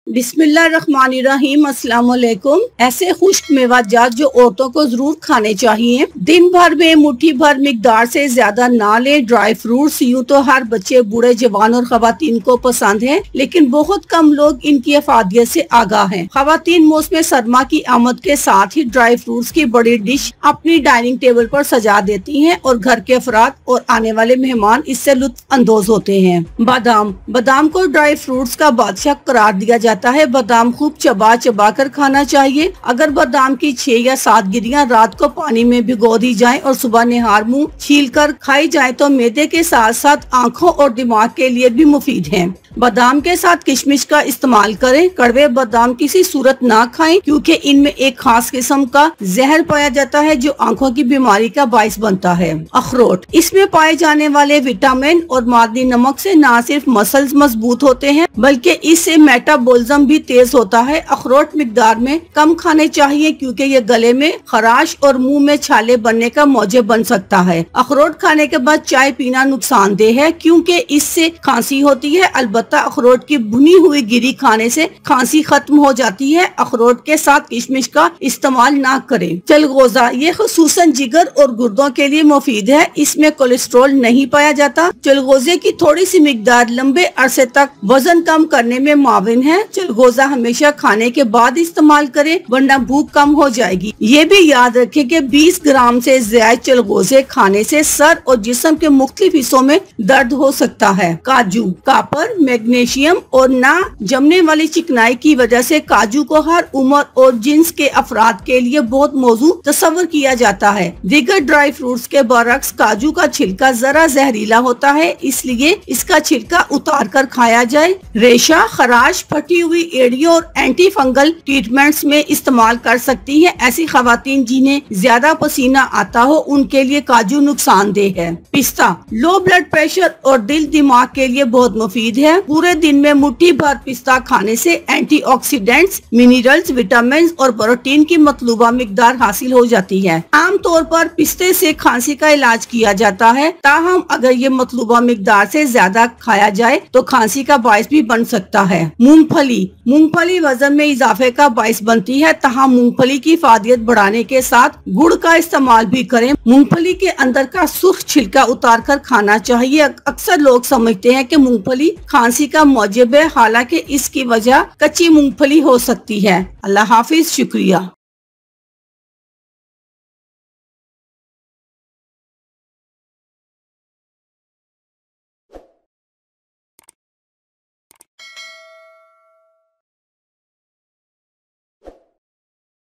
बिस्मिल्लाहिर्रहमानिर्रहीम, अस्सलाम वालेकुम। ऐसे खुश्क मेवाजात जो औरतों को जरूर खाने चाहिए। दिन भर में मुट्ठी भर मिकदार से ज्यादा ना लें। ड्राई फ्रूट्स यूँ तो हर बच्चे, बूढ़े, जवान और खवातीन को पसंद है, लेकिन बहुत कम लोग इनकी अफादियत से आगाह हैं। खवातीन मौसम सरमा की आमद के साथ ही ड्राई फ्रूट्स की बड़ी डिश अपनी डाइनिंग टेबल पर सजा देती हैं और घर के अफराद और आने वाले मेहमान इससे लुत्फ अंदोज होते हैं। बादाम को ड्राई फ्रूट्स का बादशाह करार दिया जाता है। बादाम खूब चबा चबा कर खाना चाहिए। अगर बादाम की 6 या 7 गिरियां रात को पानी में भिगो दी जाएं और सुबह निहार मुंह छील कर खाई जाए तो मैदे के साथ साथ आँखों और दिमाग के लिए भी मुफीद है। बादाम के साथ किशमिश का इस्तेमाल करें। कड़वे बादाम किसी सूरत ना खाएं, क्योंकि इनमें एक खास किस्म का जहर पाया जाता है जो आंखों की बीमारी का बाइस बनता है। अखरोट, इसमें पाए जाने वाले विटामिन और मादनी नमक से न सिर्फ मसल्स मजबूत होते हैं, बल्कि इससे मेटाबॉलिज्म भी तेज होता है। अखरोट मिकदार में कम खाने चाहिए, क्योंकि ये गले में खराश और मुंह में छाले बनने का मौजब बन सकता है। अखरोट खाने के बाद चाय पीना नुकसानदेह है, क्योंकि इससे खांसी होती है। अलबत्ता अखरोट की भुनी हुई गिरी खाने से खांसी खत्म हो जाती है। अखरोट के साथ किशमिश का इस्तेमाल ना करें। चलगोजा, ये खुसूसन जिगर और गुर्दों के लिए मुफीद है। इसमें कोलेस्ट्रॉल नहीं पाया जाता। चलगोजे की थोड़ी सी मिकदार लंबे अरसे तक वजन कम करने में माविन है। चलगोजा हमेशा खाने के बाद इस्तेमाल करें, वरना भूख कम हो जाएगी। ये भी याद रखें कि 20 ग्राम से ज्यादा चलगोजे खाने से सर और जिस्म के मुख्तलिफ हिस्सों में दर्द हो सकता है। काजू, कापर, मैग्नीशियम और ना जमने वाली चिकनाई की वजह से काजू को हर उम्र और जिन्स के अफराद के लिए बहुत मौजू तस्वर किया जाता है। दीगर ड्राई फ्रूट्स के बरक्स काजू का छिलका जरा जहरीला होता है, इसलिए इसका छिलका उतार कर खाया जाए। रेशा, खराश, फटी हुई एड़ियों और एंटी फंगल ट्रीटमेंट्स में इस्तेमाल कर सकती है। ऐसी खवातीन जिन्हें ज्यादा पसीना आता हो, उनके लिए काजू नुकसानदेह है। पिस्ता लो ब्लड प्रेशर और दिल दिमाग के लिए बहुत मुफीद है। पूरे दिन में मुट्ठी भर पिस्ता खाने से एंटीऑक्सीडेंट्स, मिनरल्स, विटामिन और प्रोटीन की मतलूबा मिकदार हासिल हो जाती है। आमतौर पर पिस्ते से खांसी का इलाज किया जाता है, ताहम अगर ये मतलूबा मिकदार से ज्यादा खाया जाए तो खांसी का बायस भी बन सकता है। मूंगफली वजन में इजाफे का बायस बनती है, ताहम मूंगफली की फादियत बढ़ाने के साथ गुड़ का इस्तेमाल भी करें। मूंगफली के अंदर का सुर्ख छिलका उतार कर खाना चाहिए। अक्सर लोग समझते हैं कि मूंगफली खांसी का मौजब है, हालांकि इसकी वजह कच्ची मूंगफली हो सकती है। अल्लाह हाफिज, शुक्रिया।